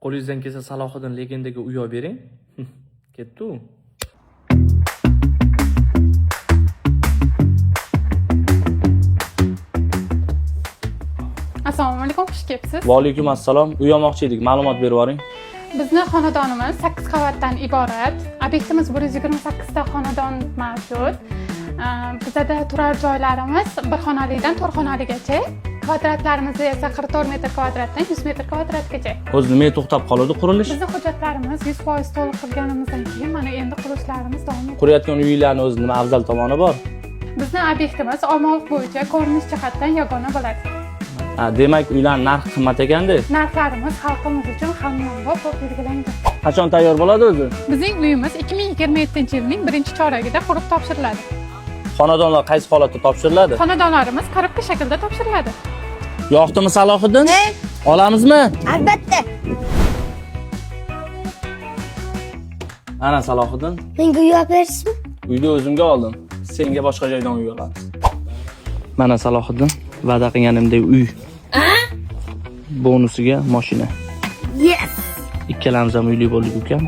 Qo'lingizdan kelsa Salohiddin legendaga uy olib bering. Ketdi u. Assalomu alaykum, xush kelibsiz. Va alaykum assalom. Uy olmoqchi edik, ma'lumot berib yuboring. Bizni xonadonimiz 8 qavatdan iborat. Obyektimiz 128 ta xonadon mavjud. Bizda turar joylarimiz 1 xonalidan 4 xonaligacha, kvadratlarimiz esa 44 metr kvadratdan 100 metr kvadratgacha. O'zi nimaga to'xtab qoladi qurilish? Bizning hujjatlarimiz 100% to'liq qilganimizdan keyin mana endi qurilishlarimiz davom etmoqda. Qurayotgan uylarning o'zi nima afzal tomoni bor? Bizning obyektimiz ommaviy bo'yicha ko'rinish jihatdan yagona bo'ladi. Demak, uylar narxi qimmat ekanda. Narxlarimiz xalqimiz uchun hamyonbop belgilangan. Qachon tayyor bo'ladi o'zi? Bizning uyimiz 2027-yilning 1-choragida qurib topshiriladi. Xonadonlar qaysi holatda topshiriladi? Xonadonlarimiz qaribli shaklda topshiriladi. Yoqdimi Salohiddin? Olamizmi? Albatta. Ana Salohiddin, Menga uy olib berasizmi? uyni o'zimga oldim. Senga boshqa joydan uy olamiz. Mana Salohiddin, va'da qilganimdek uy. Bonusiga mashina. Yes. Ikkalamiz ham uyli bo'ldik ukam.